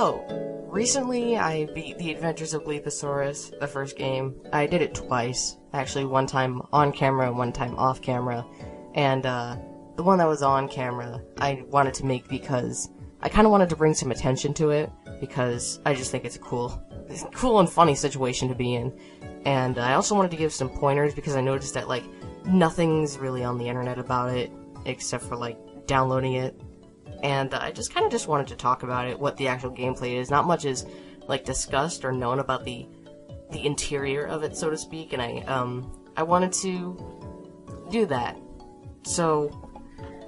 So, recently I beat The Adventures of Bleeposaurus, the first game. I did it twice. Actually, one time on camera and one time off camera. And, the one that was on camera, I wanted to make because I kind of wanted to bring some attention to it, because I just think it's a cool and funny situation to be in. And I also wanted to give some pointers, because I noticed that, like, nothing's really on the internet about it, except for, like, downloading it. And I just kind of just wanted to talk about it, what the actual gameplay is. Not much is, like, discussed or known about the interior of it, so to speak, and I wanted to do that. So,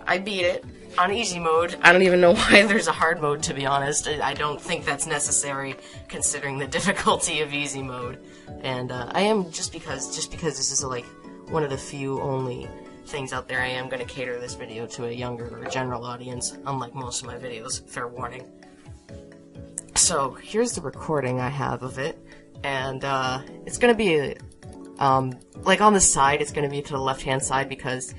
I beat it on easy mode. I don't even know why there's a hard mode, to be honest. I don't think that's necessary, considering the difficulty of easy mode. And I am, just because this is, like, one of the few only things out there, I am going to cater this video to a younger or general audience, unlike most of my videos, fair warning. So, here's the recording I have of it, and it's going to be, like on the side, it's going to be to the left-hand side, because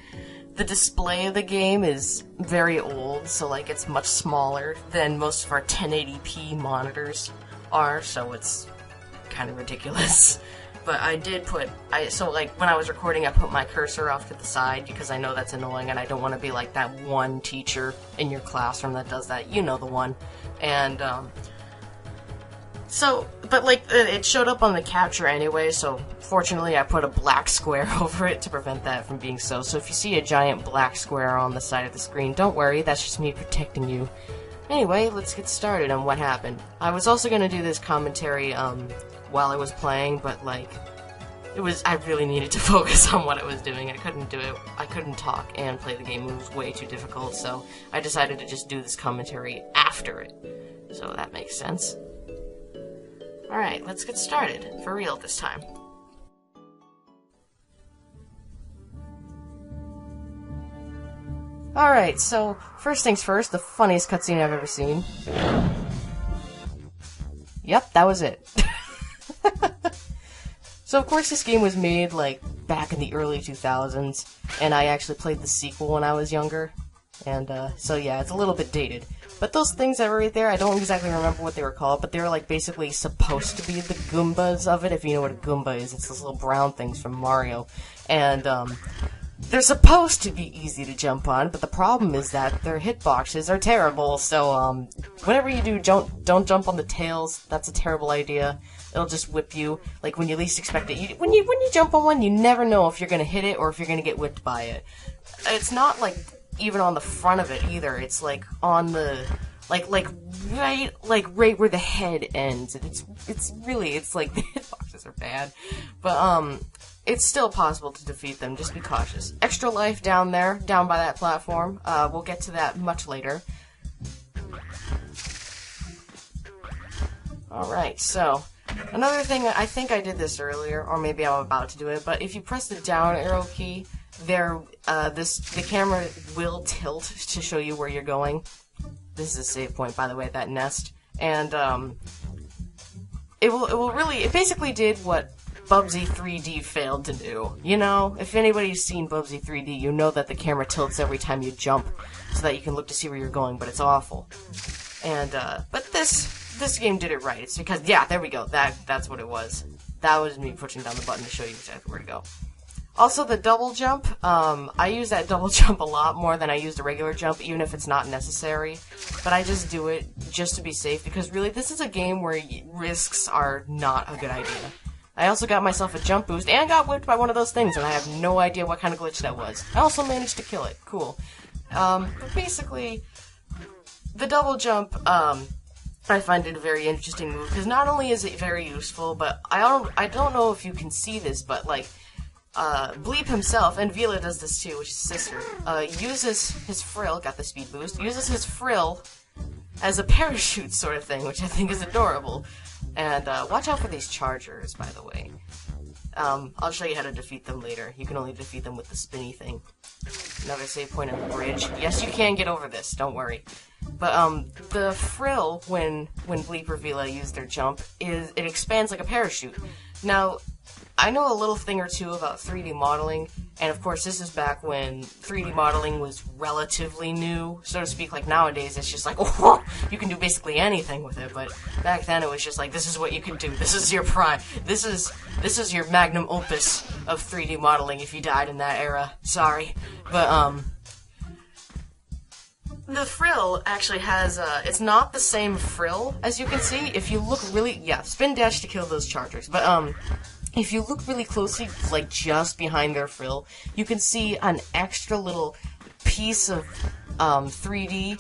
the display of the game is very old, so like it's much smaller than most of our 1080p monitors are, so it's kind of ridiculous. But I did so like when I was recording, I put my cursor off to the side because I know that's annoying and I don't want to be like that one teacher in your classroom that does that. You know the one. And, but like, it showed up on the capture anyway, so fortunately I put a black square over it to prevent that from being so. So if you see a giant black square on the side of the screen, don't worry, that's just me protecting you. Anyway, let's get started on what happened. I was also going to do this commentary, while I was playing, but like, I really needed to focus on what I was doing, and I couldn't do it. I couldn't talk and play the game. It was way too difficult, so I decided to just do this commentary after it. So that makes sense. Alright, let's get started. For real this time. Alright, so, first things first, the funniest cutscene I've ever seen. Yep, that was it. So, of course, this game was made, like, back in the early 2000s, and I actually played the sequel when I was younger, and, so yeah, it's a little bit dated. But those things that were right there, I don't exactly remember what they were called, but they were, like, basically supposed to be the Goombas of it, if you know what a Goomba is. It's those little brown things from Mario, and, they're supposed to be easy to jump on, but the problem is that their hitboxes are terrible, so, whatever you do, don't jump on the tails. That's a terrible idea. It'll just whip you, like, when you least expect it. When you jump on one, you never know if you're gonna hit it or if you're gonna get whipped by it. It's not, like, even on the front of it, either. It's, like, on the, right where the head ends. It's like, the hitboxes are bad. But, it's still possible to defeat them, just be cautious. Extra life down there, down by that platform. We'll get to that much later. Alright, so, another thing, I think I did this earlier, or maybe I'm about to do it, but if you press the down arrow key, the camera will tilt to show you where you're going. This is a save point, by the way, that nest. And, it basically did what Bubsy 3D failed to do. You know, if anybody's seen Bubsy 3D, you know that the camera tilts every time you jump, so that you can look to see where you're going, but it's awful. And, but this game did it right. It's because, yeah, there we go, that's what it was. That was me pushing down the button to show you exactly where to go. Also, the double jump, I use that double jump a lot more than I use the regular jump, even if it's not necessary. But I just do it just to be safe, because really, this is a game where risks are not a good idea. I also got myself a jump boost, and got whipped by one of those things, and I have no idea what kind of glitch that was. I also managed to kill it. Cool. But basically, the double jump, I find it a very interesting move, because not only is it very useful, but I don't know if you can see this, but, like, Bleep himself, and Vila does this too, which is his sister, uses his frill, got the speed boost, uses his frill as a parachute sort of thing, which I think is adorable. And, watch out for these chargers, by the way. I'll show you how to defeat them later. You can only defeat them with the spinny thing. Another save point on the bridge. Yes, you can get over this, don't worry. But, the frill, when Bleep or Vila use their jump, it expands like a parachute. Now, I know a little thing or two about 3D modeling, and of course this is back when 3D modeling was relatively new, so to speak. Like nowadays it's just like, oh, you can do basically anything with it, but back then it was just like, this is what you can do, this is your prime, this is your magnum opus of 3D modeling if you died in that era, sorry. But, the frill actually has, it's not the same frill, as you can see. If you look really, yeah, spin dash to kill those chargers, but, if you look really closely, like just behind their frill, you can see an extra little piece of 3D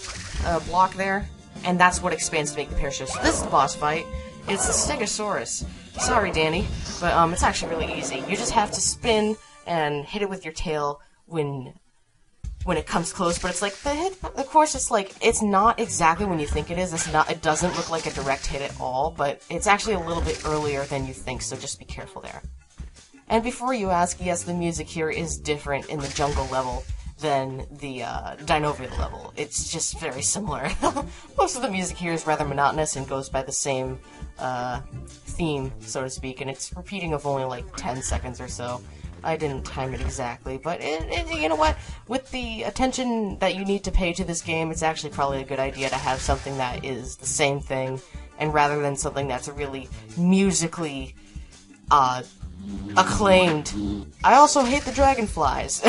block there, and that's what expands to make the parachute. So this is the boss fight. It's the Stegosaurus. Sorry, Danny, but it's actually really easy. You just have to spin and hit it with your tail when it comes close, but it's like the hit. Of course, it's like it's not exactly when you think it is. It doesn't look like a direct hit at all, but it's actually a little bit earlier than you think. So just be careful there. And before you ask, yes, the music here is different in the jungle level than the Dinovia level. It's just very similar. Most of the music here is rather monotonous and goes by the same theme, so to speak, and it's repeating of only like 10 seconds or so. I didn't time it exactly, but you know what? With the attention that you need to pay to this game, it's actually probably a good idea to have something that is the same thing, and rather than something that's really musically acclaimed. I also hate the dragonflies.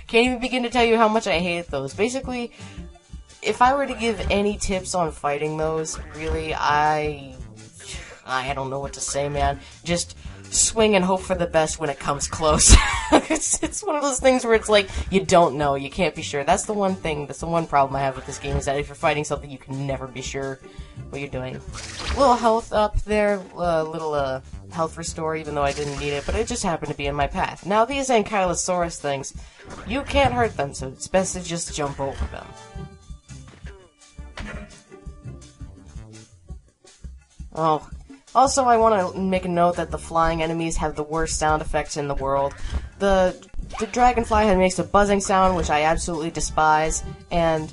Can't even begin to tell you how much I hate those. Basically, if I were to give any tips on fighting those, really, I don't know what to say, man. Just swing and hope for the best when it comes close. It's one of those things where it's like, you don't know, you can't be sure. That's the one problem I have with this game, is that if you're fighting something, you can never be sure what you're doing. Little health up there, little health restore, even though I didn't need it, but it just happened to be in my path. Now these Ankylosaurus things, you can't hurt them, so it's best to just jump over them. Oh, also, I want to make a note that the flying enemies have the worst sound effects in the world. The dragonfly makes a buzzing sound, which I absolutely despise, and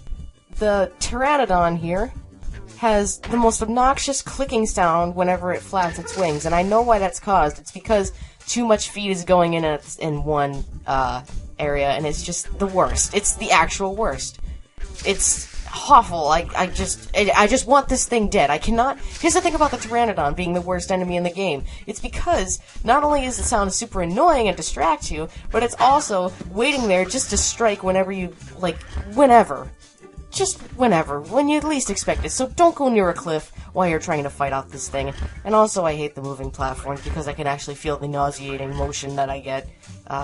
the pteranodon here has the most obnoxious clicking sound whenever it flaps its wings, and I know why that's caused. It's because too much feed is going in one area, and it's just the worst. It's the actual worst. It's awful. I just want this thing dead. I cannot. Here's the thing about the Pteranodon being the worst enemy in the game. It's because not only is the sound super annoying and distract you, but it's also waiting there just to strike whenever you, like, whenever. Just whenever, when you least expect it. So don't go near a cliff while you're trying to fight off this thing. And also, I hate the moving platforms because I can actually feel the nauseating motion that I get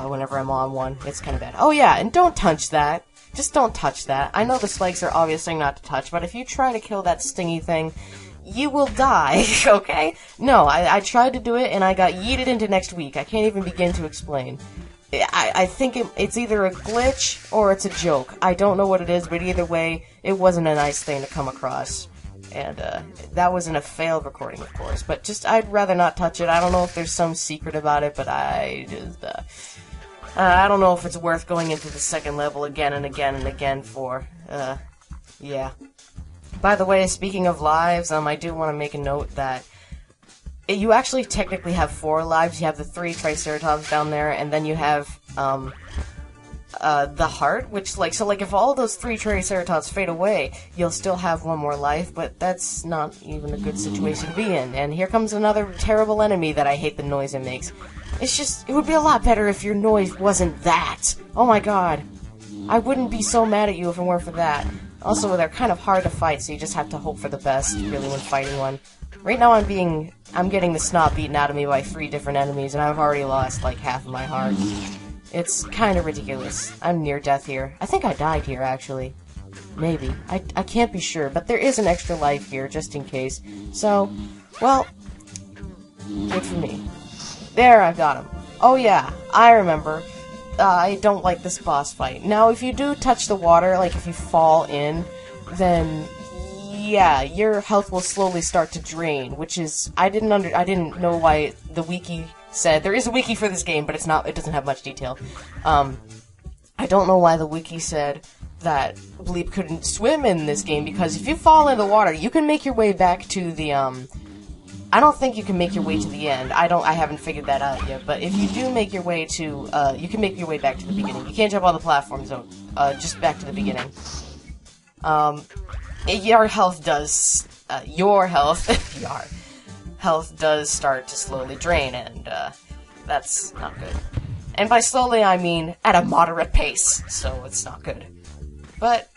whenever I'm on one. It's kind of bad. Oh yeah, and don't touch that. Just don't touch that. I know the spikes are obviously not to touch, but if you try to kill that stingy thing, you will die, okay? No, I tried to do it, and I got yeeted into next week. I can't even begin to explain. I think it's either a glitch or it's a joke. I don't know what it is, but either way, it wasn't a nice thing to come across. And that wasn't a failed recording, of course, but just I'd rather not touch it. I don't know if there's some secret about it, but I don't know if it's worth going into the second level again and again and again for. Yeah. By the way, speaking of lives, I do want to make a note that you actually technically have 4 lives. You have the 3 Triceratops down there, and then you have, the heart, which, like, so, like, if all those 3 Triceratops fade away, you'll still have 1 more life, but that's not even a good situation to be in. And here comes another terrible enemy that I hate the noise it makes. It's just, it would be a lot better if your noise wasn't that. Oh my god. I wouldn't be so mad at you if it weren't for that. Also, they're kind of hard to fight, so you just have to hope for the best, really, when fighting one. Right now I'm getting the snot beaten out of me by 3 different enemies, and I've already lost, like, half of my heart. It's kind of ridiculous. I'm near death here. I think I died here, actually. Maybe. I can't be sure, but there is an extra life here, just in case. So, well, good for me. There, I've got him. Oh yeah, I remember. I don't like this boss fight. Now, if you do touch the water, like if you fall in, then yeah, your health will slowly start to drain, which is I didn't know why the wiki said there is a wiki for this game, but it doesn't have much detail. I don't know why the wiki said that Bleep couldn't swim in this game, because if you fall into the water, you can make your way back to the I don't think you can make your way to the end. I haven't figured that out yet, but if you do make your way to, you can make your way back to the beginning. You can't jump on the platforms, though, just back to the beginning. Your health does, your health does start to slowly drain, and, that's not good. And by slowly, I mean at a moderate pace, so it's not good. But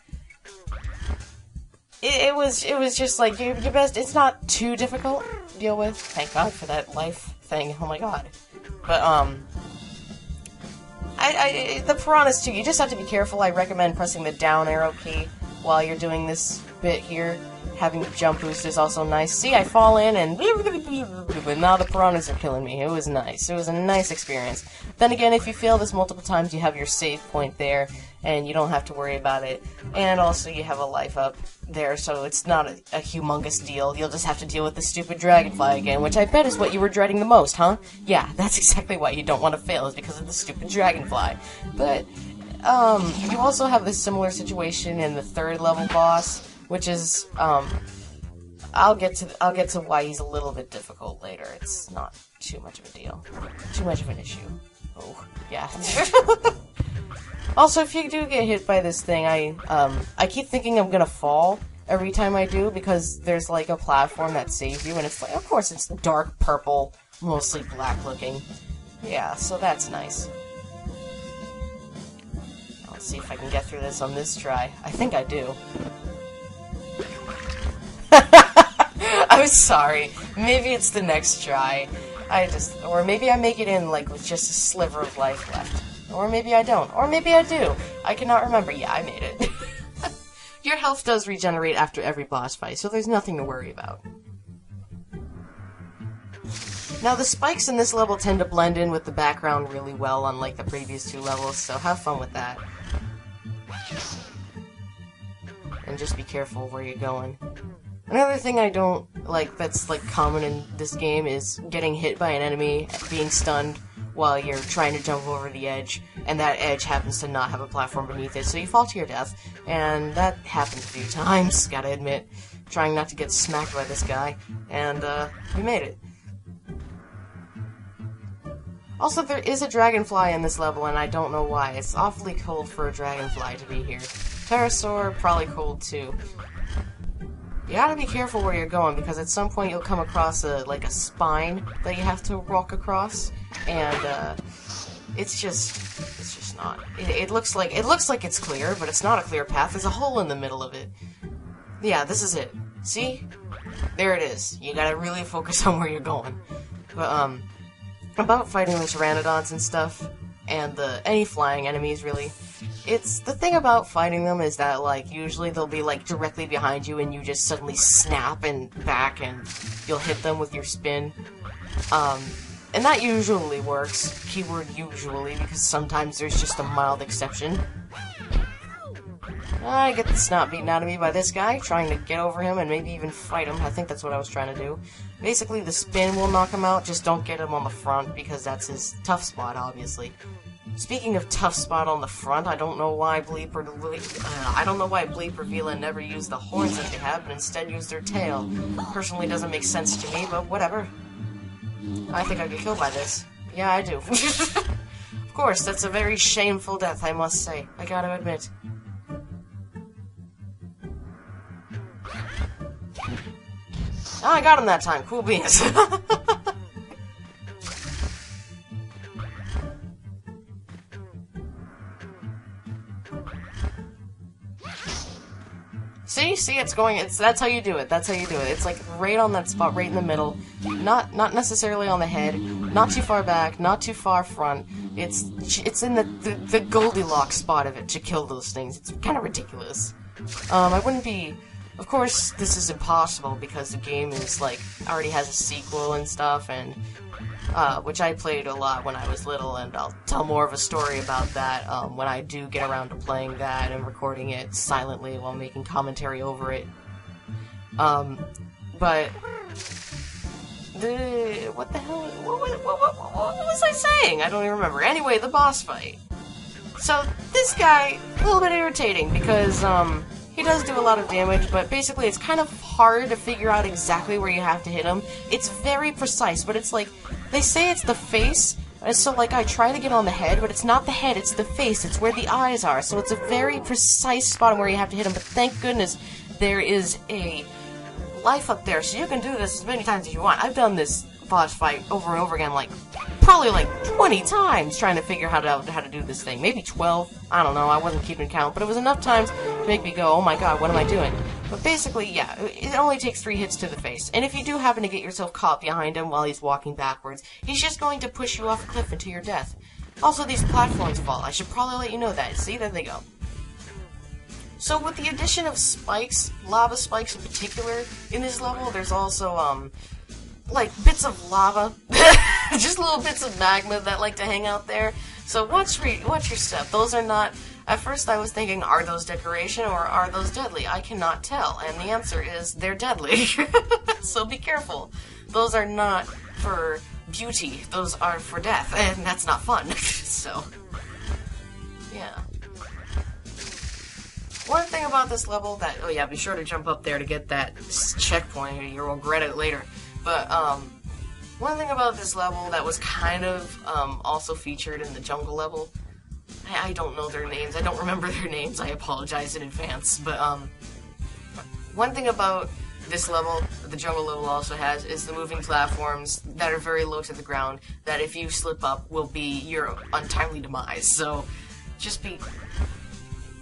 it was just like your best. It's not too difficult to deal with. Thank God for that life thing. Oh my God. But the piranhas too. You just have to be careful. I recommend pressing the down arrow key while you're doing this bit here. Having the jump boost is also nice. See, I fall in and but now the piranhas are killing me. It was nice. It was a nice experience. Then again, if you fail this multiple times, you have your save point there, and you don't have to worry about it. And also, you have a life up there, so it's not a humongous deal. You'll just have to deal with the stupid dragonfly again, which I bet is what you were dreading the most, huh? Yeah, that's exactly why you don't want to fail, is because of the stupid dragonfly. But, you also have this similar situation in the 3rd level boss, which is, I'll get to why he's a little bit difficult later. It's not too much of a deal. Too much of an issue. Oh, yeah. Also, if you do get hit by this thing, I keep thinking I'm gonna fall every time I do, because there's, like, a platform that saves you, and it's like, of course it's dark purple, mostly black looking. Yeah, so that's nice. Let's see if I can get through this on this try. I think I do. I'm sorry. Maybe it's the next try. Or maybe I make it in, like, with just a sliver of life left. Or maybe I don't. Or maybe I do. I cannot remember. Yeah, I made it. Your health does regenerate after every boss fight, so there's nothing to worry about. Now, the spikes in this level tend to blend in with the background really well, unlike the previous 2 levels, so have fun with that. And just be careful where you're going. Another thing I don't like that's like common in this game is getting hit by an enemy, being stunned while you're trying to jump over the edge, and that edge happens to not have a platform beneath it, so you fall to your death. And that happened a few times, gotta admit. Trying not to get smacked by this guy, and we made it. Also, there is a dragonfly in this level, and I don't know why. It's awfully cold for a dragonfly to be here. Pterosaur, probably cold too. You gotta be careful where you're going, because at some point you'll come across a spine that you have to walk across, and it's just not. It looks like it's clear, but it's not a clear path. There's a hole in the middle of it. Yeah, this is it. See? There it is. You gotta really focus on where you're going. But about fighting the pteranodons and stuff, and any flying enemies really. It's the thing about fighting them is that, like, usually they'll be, like, directly behind you and you just suddenly snap and back and you'll hit them with your spin. And that usually works. Keyword usually, because sometimes there's just a mild exception. I get the snot beaten out of me by this guy, trying to get over him and maybe even fight him. I think that's what I was trying to do. Basically, the spin will knock him out, just don't get him on the front, because that's his tough spot, obviously. Speaking of tough spot on the front, I don't know why Bleep or Vila never used the horns that they have, but instead used their tail. Personally, doesn't make sense to me, but whatever. I think I get killed by this. Yeah, I do. Of course, that's a very shameful death, I must say. I gotta admit. Oh, I got him that time. Cool beans. See, that's how you do it. That's how you do it. It's like right on that spot, right in the middle. Not necessarily on the head, not too far back, not too far front. It's in the Goldilocks spot of it to kill those things. It's kind of ridiculous. I wouldn't be... Of course, this is impossible because the game is, like, already has a sequel and stuff, and, which I played a lot when I was little, and I'll tell more of a story about that, when I do get around to playing that and recording it silently while making commentary over it. But, what the hell, what was I saying? I don't even remember. Anyway, the boss fight. So, this guy, a little bit irritating, because, he does do a lot of damage, but basically it's kind of hard to figure out exactly where you have to hit him. It's very precise, but it's like, they say it's the face, and so like I try to get on the head, but it's not the head, it's the face, it's where the eyes are, so it's a very precise spot where you have to hit him, but thank goodness there is a life up there, so you can do this as many times as you want. I've done this boss fight over and over again, like, probably like 20 times trying to figure out how to do this thing. Maybe 12, I don't know, I wasn't keeping count, but it was enough times to make me go, oh my god, what am I doing? But basically, yeah, it only takes 3 hits to the face, and if you do happen to get yourself caught behind him while he's walking backwards, he's just going to push you off a cliff into your death. Also, these platforms fall. I should probably let you know that. See, there they go. So with the addition of spikes, lava spikes in particular, in this level, there's also, like, bits of lava, just little bits of magma that like to hang out there. So watch your step. Those are not, at first I was thinking, are those decoration or are those deadly? I cannot tell, and the answer is, they're deadly. So be careful. Those are not for beauty, those are for death, and that's not fun. So, yeah. One thing about this level that, oh yeah, be sure to jump up there to get that checkpoint, or you'll regret it later. But, one thing about this level that was kind of, also featured in the jungle level, I don't know their names, I don't remember their names, I apologize in advance, but, one thing about this level, that the jungle level also has, is the moving platforms that are very low to the ground, that if you slip up will be your untimely demise, so, just be...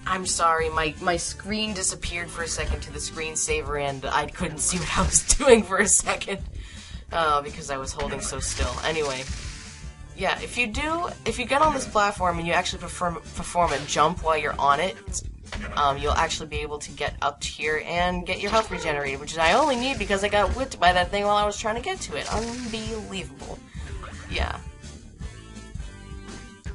I'm sorry, my screen disappeared for a second to the screensaver and I couldn't see what I was doing for a second, because I was holding so still. Anyway, yeah, if you get on this platform and you actually perform a jump while you're on it, you'll actually be able to get up to here and get your health regenerated, which I only need because I got whipped by that thing while I was trying to get to it. Unbelievable. Yeah.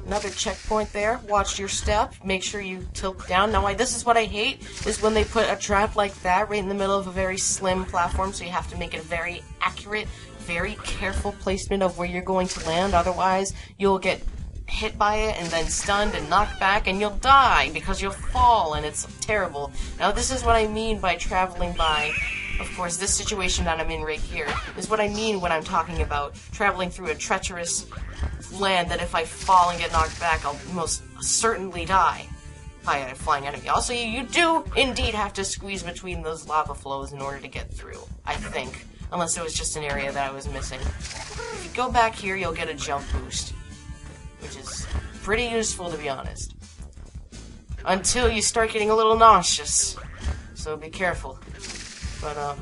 Another checkpoint there. Watch your step. Make sure you tilt down. Now, this is what I hate, is when they put a trap like that right in the middle of a very slim platform, so you have to make it a very accurate, very careful placement of where you're going to land. Otherwise, you'll get hit by it and then stunned and knocked back, and you'll die because you'll fall, and it's terrible. Now, this is what I mean by traveling by... Of course, this situation that I'm in right here is what I mean when I'm talking about traveling through a treacherous land that if I fall and get knocked back, I'll most certainly die by a flying enemy. Also, you do indeed have to squeeze between those lava flows in order to get through, I think. Unless it was just an area that I was missing. If you go back here, you'll get a jump boost, which is pretty useful, to be honest. Until you start getting a little nauseous. So be careful. But,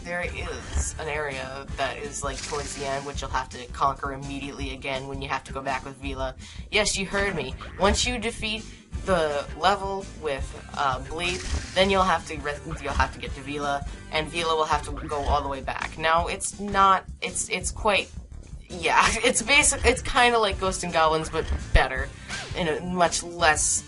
there is an area that is, like, towards the end, which you'll have to conquer immediately again when you have to go back with Vila. Yes, you heard me. Once you defeat the level with, Bleep, then you'll have to get to Vila, and Vila will have to go all the way back. Now, it's quite, yeah, it's kinda like Ghosts and Goblins, but better, in a much less,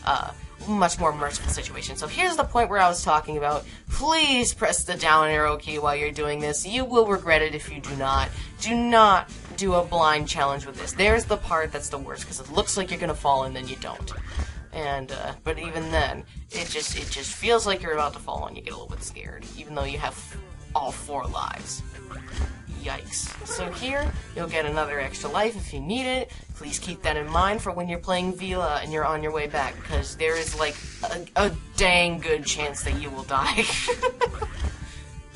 much more merciful situation. So here's the point where I was talking about. Please press the down arrow key while you're doing this. You will regret it if you do not. Do not do a blind challenge with this. There's the part that's the worst, because it looks like you're gonna fall and then you don't. And, but even then, it just feels like you're about to fall and you get a little bit scared, even though you have all 4 lives. Yikes. So here, you'll get another extra life if you need it. Please keep that in mind for when you're playing Vila and you're on your way back, because there is, like, a dang good chance that you will die.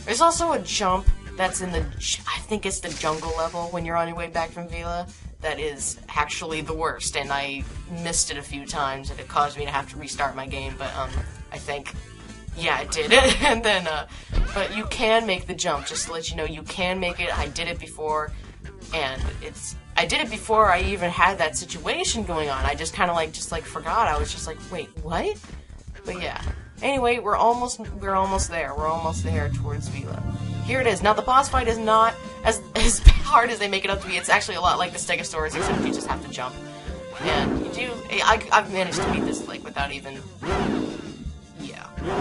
There's also a jump that's in the, I think it's the jungle level when you're on your way back from Vila, that is actually the worst, and I missed it a few times, and it caused me to have to restart my game, but, I think... Yeah, it did. And then, but you can make the jump, just to let you know, you can make it. I did it before, and I did it before I even had that situation going on. I just kind of just forgot. I was just like, wait, what? But yeah. Anyway, we're almost there. We're almost there towards Vila. Here it is. Now, the boss fight is not as hard as they make it up to be. It's actually a lot like the Stegosaurus, except you just have to jump. And you do, I've managed to beat this, like, without even...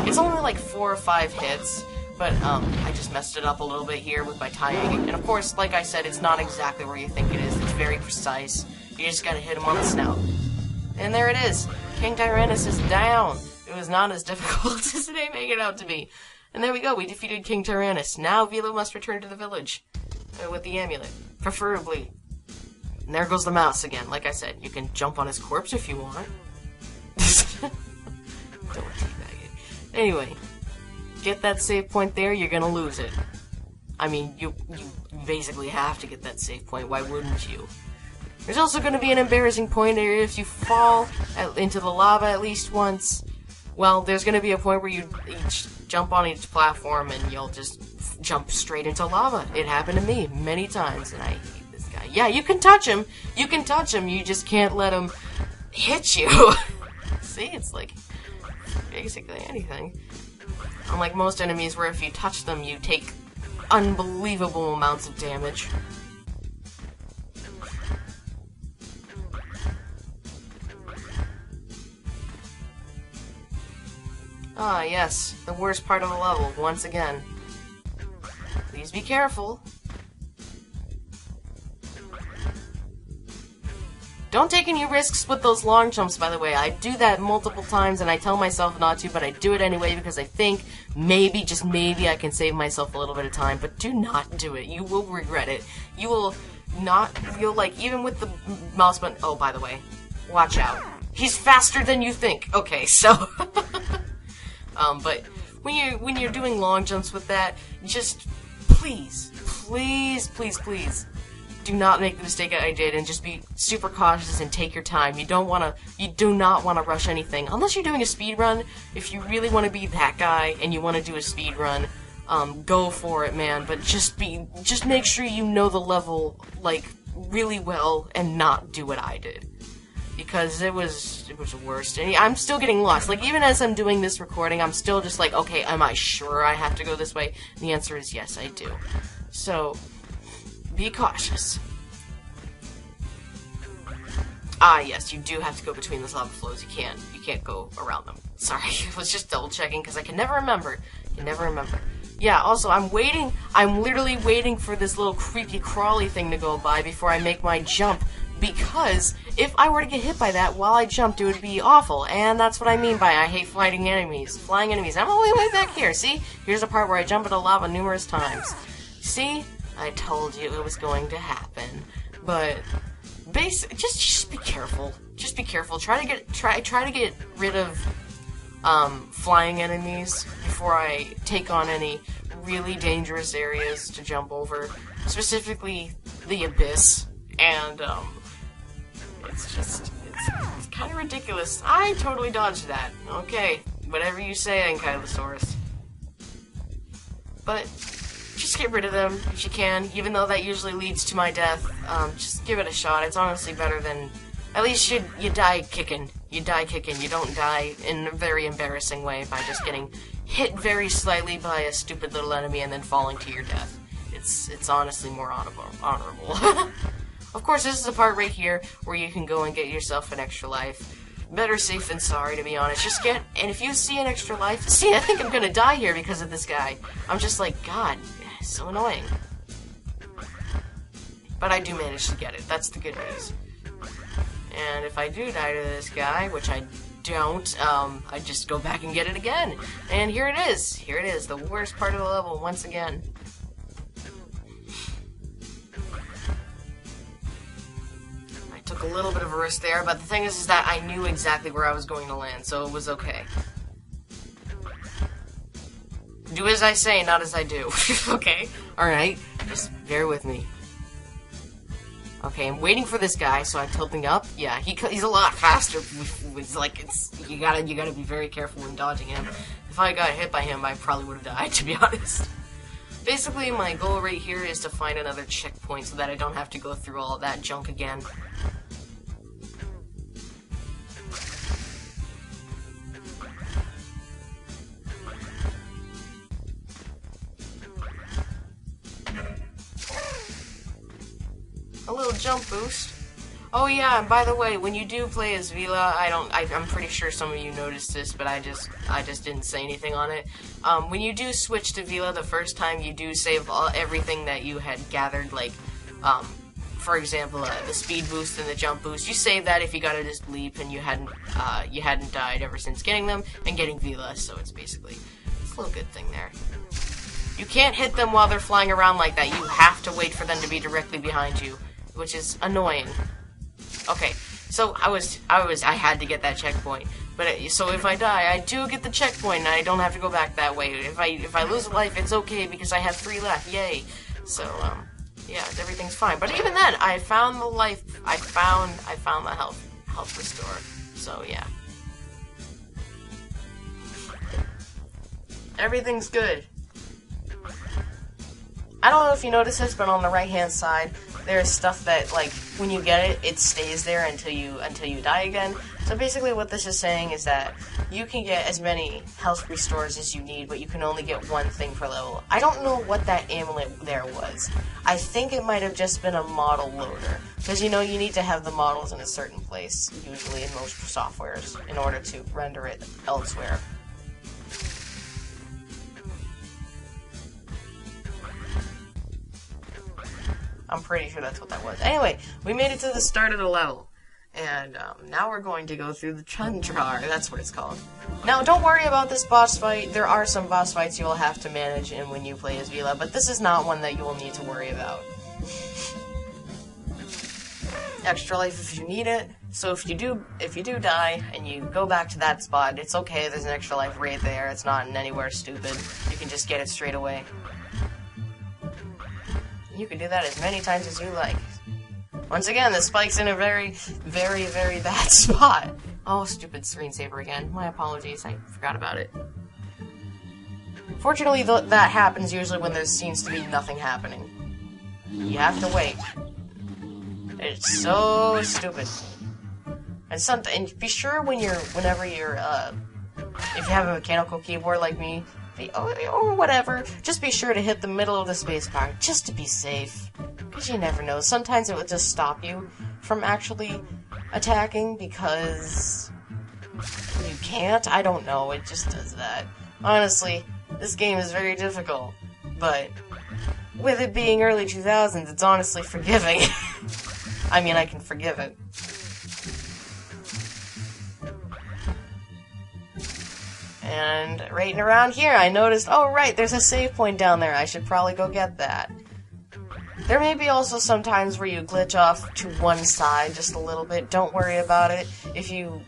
It's only like 4 or 5 hits, but I just messed it up a little bit here with my timing. And of course, like I said, it's not exactly where you think it is. It's very precise. You just gotta hit him on the snout. And there it is. King Tyrannus is down. It was not as difficult as they make it out to be. And there we go, we defeated King Tyrannus. Now Vila must return to the village. With the amulet. Preferably. And there goes the mouse again. Like I said, you can jump on his corpse if you want. Don't teabag it. Anyway. Get that save point there, you're gonna lose it. I mean, you basically have to get that save point. Why wouldn't you? There's also gonna be an embarrassing point area if you fall into the lava at least once. Well, there's gonna be a point where you each jump on each platform and you'll just jump straight into lava. It happened to me many times, and I hate this guy. Yeah, you can touch him. You can touch him. You just can't let him hit you. See, it's like basically anything. Unlike most enemies where if you touch them, you take unbelievable amounts of damage. Ah, yes, the worst part of the level, once again. Please be careful. Don't take any risks with those long jumps, by the way. I do that multiple times, and I tell myself not to, but I do it anyway because I think maybe, just maybe, I can save myself a little bit of time. But do not do it. You will regret it. You will not, you'll like, even with the mouse button, oh, by the way, watch out. He's faster than you think. Okay, so... but when you're doing long jumps with that, just please, do not make the mistake I did and just be super cautious and take your time. You do not want to rush anything unless you're doing a speed run. If you really want to be that guy and you want to do a speed run, go for it, man. But just make sure you know the level like really well and not do what I did. Because it was the worst. And I'm still getting lost. Like, even as I'm doing this recording, I'm still just like, okay, am I sure I have to go this way? And the answer is yes, I do. So, be cautious. Ah, yes, you do have to go between those lava flows. You can't go around them. Sorry, I was just double checking because I can never remember. Yeah, also, I'm literally waiting for this little creepy crawly thing to go by before I make my jump. Because if I were to get hit by that while I jumped, it would be awful. And that's what I mean by I hate flying enemies. I'm all the way back here. See? Here's the part where I jump into lava numerous times. See? I told you it was going to happen. But just be careful. Just be careful. Try to get rid of flying enemies before I take on any really dangerous areas to jump over. Specifically the abyss. And it's kind of ridiculous. I totally dodged that. Okay, whatever you say, Ankylosaurus. But just get rid of them if you can, even though that usually leads to my death. Just give it a shot. It's honestly better than... At least you die kicking. You don't die in a very embarrassing way by just getting hit very slightly by a stupid little enemy and then falling to your death. It's honestly more honorable. Of course, this is the part right here where you can go and get yourself an extra life. Better safe than sorry, to be honest. And if you see an extra life... See, I think I'm gonna die here because of this guy. I'm just like, God, so annoying. But I do manage to get it. That's the good news. And if I do die to this guy, which I don't, I just go back and get it again. And here it is. Here it is, the worst part of the level once again. Took a little bit of a risk there, but the thing is that I knew exactly where I was going to land, so it was okay. Do as I say, not as I do. Okay? Alright? Just bear with me. Okay, I'm waiting for this guy, so I'm tilting up. Yeah, he's a lot faster. It's like, you gotta be very careful when dodging him. If I got hit by him, I probably would have died, to be honest. Basically, my goal right here is to find another checkpoint so that I don't have to go through all of that junk again. A little jump boost. Oh yeah, and by the way, when you do play as Vila, I'm pretty sure some of you noticed this, but I just didn't say anything on it. When you do switch to Vila the first time, you do save everything that you had gathered, like, for example, the speed boost and the jump boost, you save that if you got it as Bleep and you hadn't died ever since getting them and getting Vila, so it's basically a little good thing there. You can't hit them while they're flying around like that. You have to wait for them to be directly behind you, which is annoying. Okay, so I had to get that checkpoint. But so if I die, I do get the checkpoint, and I don't have to go back that way. If I lose a life, it's okay because I have 3 left. Yay! So yeah, everything's fine. But even then, I found the life. I found the health restore. So yeah, everything's good. I don't know if you notice this, but on the right-hand side, there's stuff that, like, when you get it, it stays there until you die again. So basically what this is saying is that you can get as many health restores as you need, but you can only get one thing per level. I don't know what that amulet there was. I think it might have just been a model loader. Because, you know, you need to have the models in a certain place, usually in most softwares, in order to render it elsewhere. I'm pretty sure that's what that was. Anyway, we made it to the start of the level. And now we're going to go through the Tundra. That's what it's called. Now, don't worry about this boss fight. There are some boss fights you will have to manage in when you play as Vila, but this is not one that you will need to worry about. Extra life if you need it. So if you do die and you go back to that spot, it's okay. There's an extra life right there. It's not in anywhere stupid. You can just get it straight away. You can do that as many times as you like. Once again, the spike's in a very, very, very bad spot. Oh, stupid screensaver again. My apologies, I forgot about it. Fortunately, that happens usually when there seems to be nothing happening. You have to wait. It's so stupid. And be sure whenever you're, if you have a mechanical keyboard like me, or whatever, just be sure to hit the middle of the spacebar, just to be safe. Because you never know. Sometimes it will just stop you from actually attacking because you can't. I don't know, it just does that. Honestly, this game is very difficult, but with it being early 2000s, it's honestly forgiving. I mean, I can forgive it. And right around here, I noticed, oh right, there's a save point down there. I should probably go get that. There may be also some times where you glitch off to one side just a little bit. Don't worry about it. If you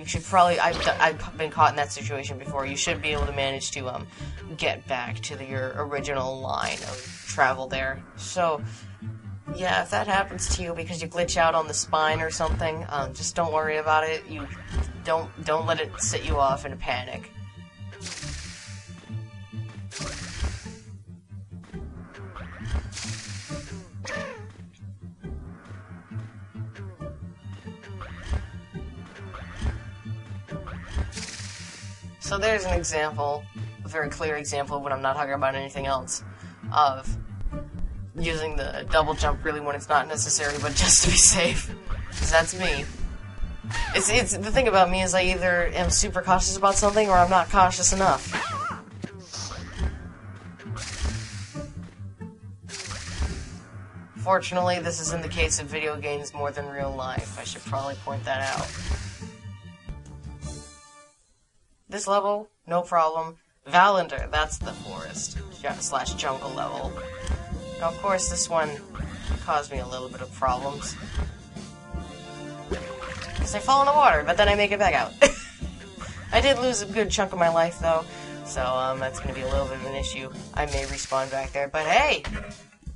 should probably, I've been caught in that situation before. You should be able to manage to get back to your original line of travel there. So yeah, if that happens to you because you glitch out on the spine or something, just don't worry about it. You don't let it set you off in a panic. So there's an example, a very clear example when I'm not talking about anything else, of using the double jump really when it's not necessary, but just to be safe. Because that's me. It's the thing about me is I either am super cautious about something or I'm not cautious enough. Fortunately, this is in the case of video games more than real life. I should probably point that out. This level, no problem. Valander, that's the forest / jungle level. Now, of course, this one caused me a little bit of problems. Because I fall in the water, but then I make it back out. I did lose a good chunk of my life, though, so that's going to be a little bit of an issue. I may respawn back there, but hey!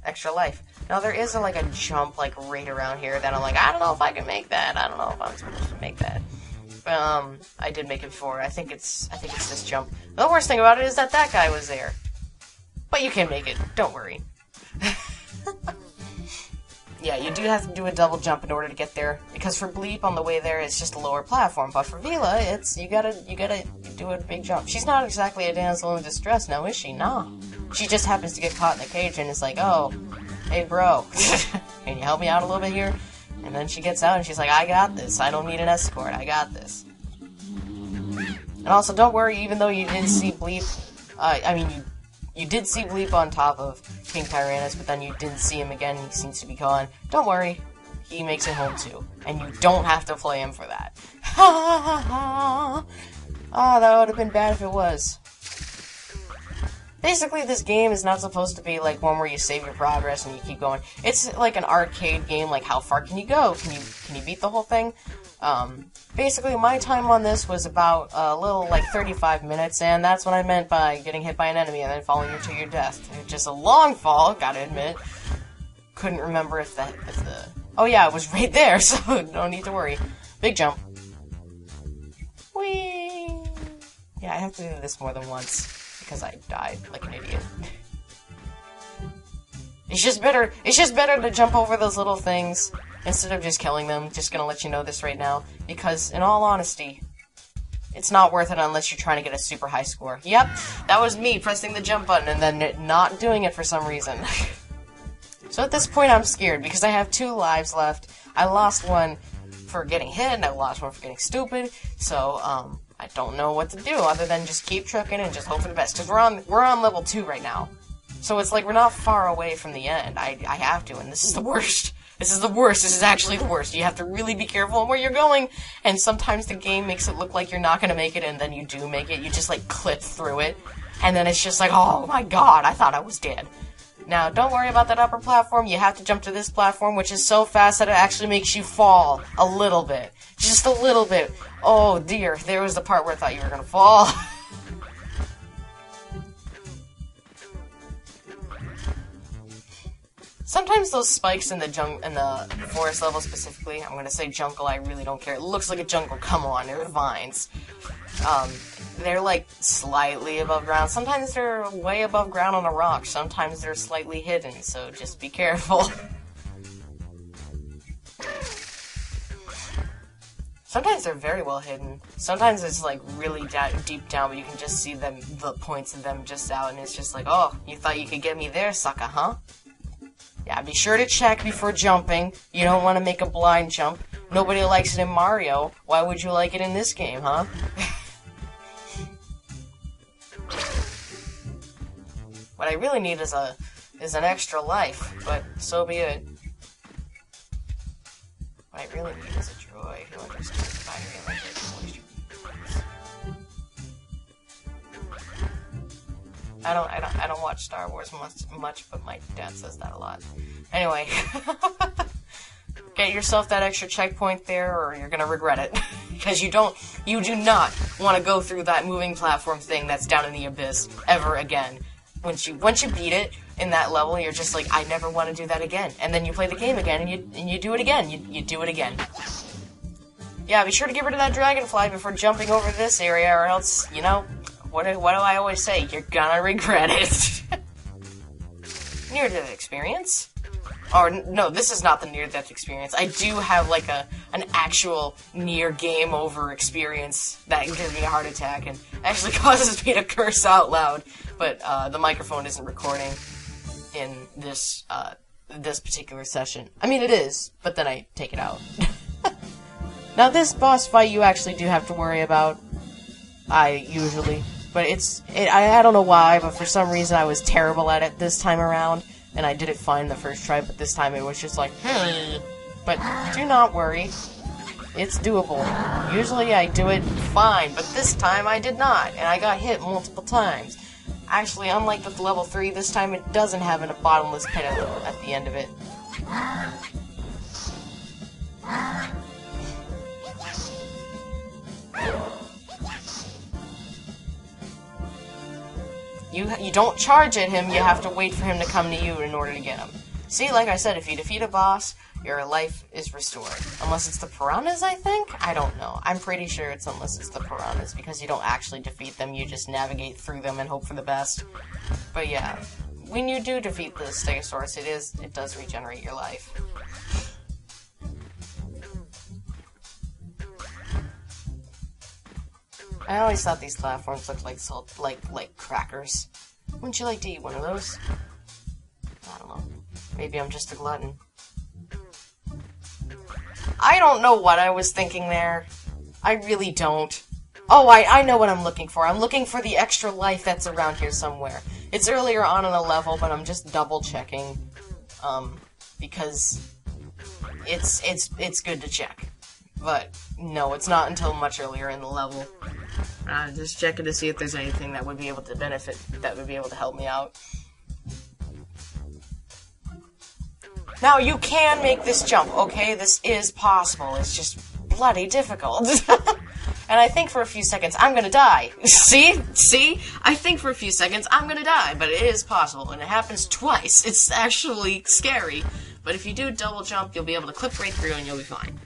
Extra life. Now, there is a jump, right around here that I'm like, I don't know if I can make that. I don't know if I'm supposed to make that. I did make it before. I think it's this jump. The worst thing about it is that guy was there. But you can make it. Don't worry. Yeah, you do have to do a double jump in order to get there. Because for Bleep, on the way there, it's just a lower platform. But for Vila, you gotta do a big jump. She's not exactly a damsel in distress now, is she? No. She just happens to get caught in the cage and is like, oh, hey bro, can you help me out a little bit here? And then she gets out and she's like, I got this. I don't need an escort. I got this. And also, don't worry, even though you didn't see Bleep, You did see Bleep on top of King Tyrannus, but then you didn't see him again. He seems to be gone. Don't worry. He makes it home too. And you don't have to play him for that. Ha ha ha ha! Oh, that would have been bad if it was. Basically, this game is not supposed to be like one where you save your progress and you keep going. It's like an arcade game, like how far can you go? Can you beat the whole thing? Basically, my time on this was about a little, like, 35 minutes, and that's what I meant by getting hit by an enemy and then falling to your death. Just a long fall, gotta admit. Couldn't remember if the... Oh yeah, it was right there, so no need to worry. Big jump. Whee! Yeah, I have to do this more than once, because I died like an idiot. It's just better to jump over those little things instead of just killing them. Just gonna let you know this right now, because in all honesty, it's not worth it unless you're trying to get a super high score. Yep, that was me pressing the jump button and then not doing it for some reason. So at this point I'm scared because I have 2 lives left. I lost one for getting hit and I lost one for getting stupid, so I don't know what to do other than just keep trucking and just hope for the best, because we're on level 2 right now. So it's like we're not far away from the end. I have to, and this is the worst. This is the worst. This is actually the worst. You have to really be careful where you're going, and sometimes the game makes it look like you're not gonna make it, and then you do make it. You just, like, clip through it, and then it's just like, oh my god, I thought I was dead. Now, don't worry about that upper platform. You have to jump to this platform, which is so fast that it actually makes you fall a little bit. Just a little bit. Oh, dear. There was the part where I thought you were gonna fall. Sometimes those spikes in the forest level specifically, I'm gonna say jungle, I really don't care. It looks like a jungle, come on, they're vines. They're like slightly above ground. Sometimes they're way above ground on a rock. Sometimes they're slightly hidden, so just be careful. Sometimes they're very well hidden. Sometimes it's like really deep down, but you can just see them, the points of them just out, and it's just like, oh, you thought you could get me there, sucker, huh? Yeah, be sure to check before jumping. You don't want to make a blind jump. Nobody likes it in Mario. Why would you like it in this game, huh? What I really need is an extra life, but so be it. What I really need is a droid who understands binary language. I don't watch Star Wars much, but my dad says that a lot. Anyway, get yourself that extra checkpoint there, or you're gonna regret it, because you do not want to go through that moving platform thing that's down in the abyss ever again. Once you beat it in that level, you're just like, I never want to do that again. And then you play the game again, and you do it again. You do it again. Yeah, be sure to get rid of that dragonfly before jumping over this area, or else, you know. What do I always say? You're gonna regret it. Near-death experience? Or, no, this is not the near-death experience. I do have, like, an actual near game-over experience that gives me a heart attack and actually causes me to curse out loud. But, the microphone isn't recording in this, this particular session. I mean, it is, but then I take it out. Now, this boss fight you actually do have to worry about. Usually. But I don't know why, but for some reason I was terrible at it this time around, and I did it fine the first try, but this time it was just like, But do not worry. It's doable. Usually I do it fine, but this time I did not, and I got hit multiple times. Actually, unlike the level 3, this time it doesn't have a bottomless pit at the end of it. You don't charge at him, you have to wait for him to come to you in order to get him. See, like I said, if you defeat a boss, your life is restored. Unless it's the piranhas, I think? I don't know. I'm pretty sure it's unless it's the piranhas, because you don't actually defeat them, you just navigate through them and hope for the best. But yeah, when you do defeat the Stegosaurus, it does regenerate your life. I always thought these platforms looked like crackers. Wouldn't you like to eat one of those? I don't know. Maybe I'm just a glutton. I don't know what I was thinking there. I really don't. Oh, I know what I'm looking for. I'm looking for the extra life that's around here somewhere. It's earlier on in the level, but I'm just double checking, because it's good to check. But no, it's not until much earlier in the level. Just checking to see if there's anything that would be able to benefit, that would be able to help me out. Now, you can make this jump, okay? This is possible. It's just bloody difficult. And I think for a few seconds, I'm gonna die. See? I think for a few seconds, I'm gonna die, but it is possible, and it happens twice. It's actually scary. But if you do double jump, you'll be able to clip right through, and you'll be fine.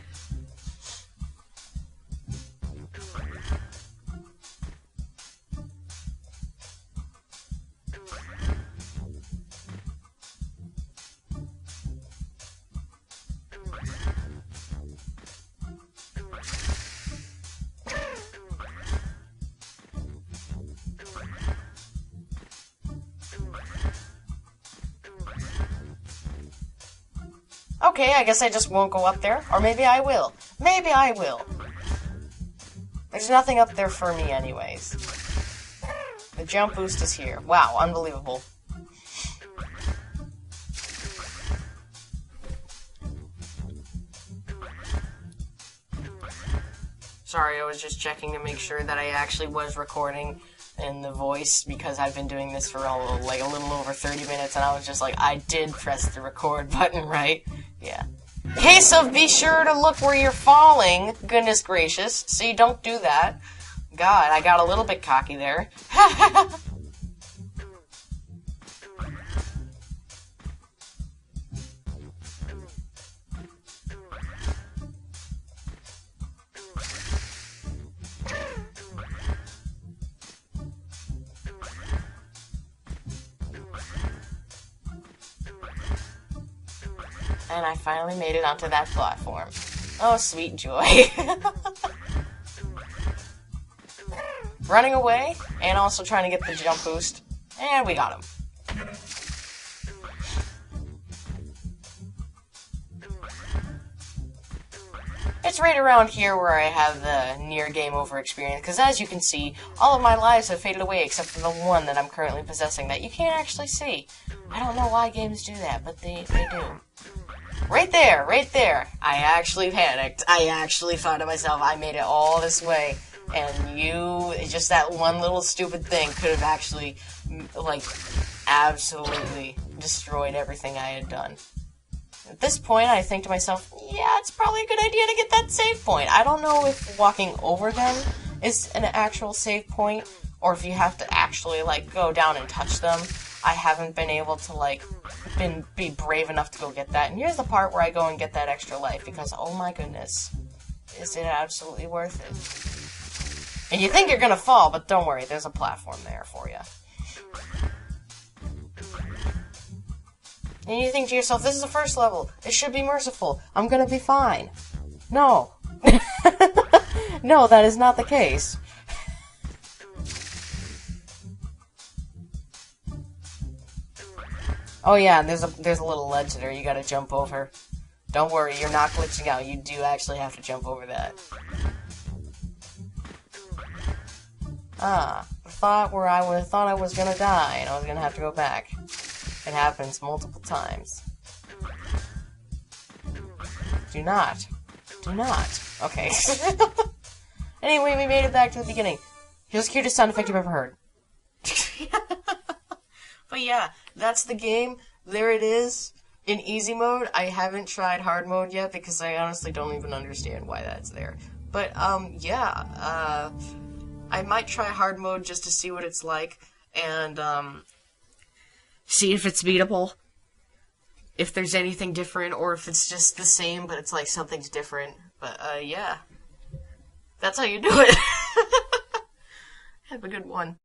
Okay, I guess I just won't go up there. Or maybe I will. Maybe I will. There's nothing up there for me anyways. The jump boost is here. Wow, unbelievable. Sorry, I was just checking to make sure that I actually was recording in the voice, because I've been doing this for like a little over 30 minutes, and I was just like, I did press the record button, right? Yeah. Case of be sure to look where you're falling. Goodness gracious. See, don't do that. God, I got a little bit cocky there. And I finally made it onto that platform. Oh, sweet joy. Running away, and also trying to get the jump boost. And we got him. It's right around here where I have the near game over experience, because as you can see, all of my lives have faded away except for the one that I'm currently possessing that you can't actually see. I don't know why games do that, but they do. Right there, right there. I actually panicked. I actually thought to myself, I made it all this way, and just that one little stupid thing could have actually, like, absolutely destroyed everything I had done. At this point, I think to myself, yeah, it's probably a good idea to get that save point. I don't know if walking over them is an actual save point, or if you have to actually, like, go down and touch them. I haven't been able to, like, be brave enough to go get that. And here's the part where I go and get that extra life, because, oh my goodness, is it absolutely worth it. And you think you're gonna fall, but don't worry, there's a platform there for you. And you think to yourself, this is the first level, it should be merciful, I'm gonna be fine. No. No, that is not the case. Oh yeah, and there's a little ledge there you gotta jump over. Don't worry, you're not glitching out. You do actually have to jump over that. The thought where I thought I was gonna die and I was gonna have to go back. It happens multiple times. Do not. Do not. Okay. Anyway, we made it back to the beginning. Here's the cutest sound effect you've ever heard. But yeah, that's the game. There it is. In easy mode, I haven't tried hard mode yet because I honestly don't even understand why that's there. But, yeah, I might try hard mode just to see what it's like, and, see if it's beatable. If there's anything different, or if it's just the same, but it's like something's different. But, yeah. That's how you do it. Have a good one.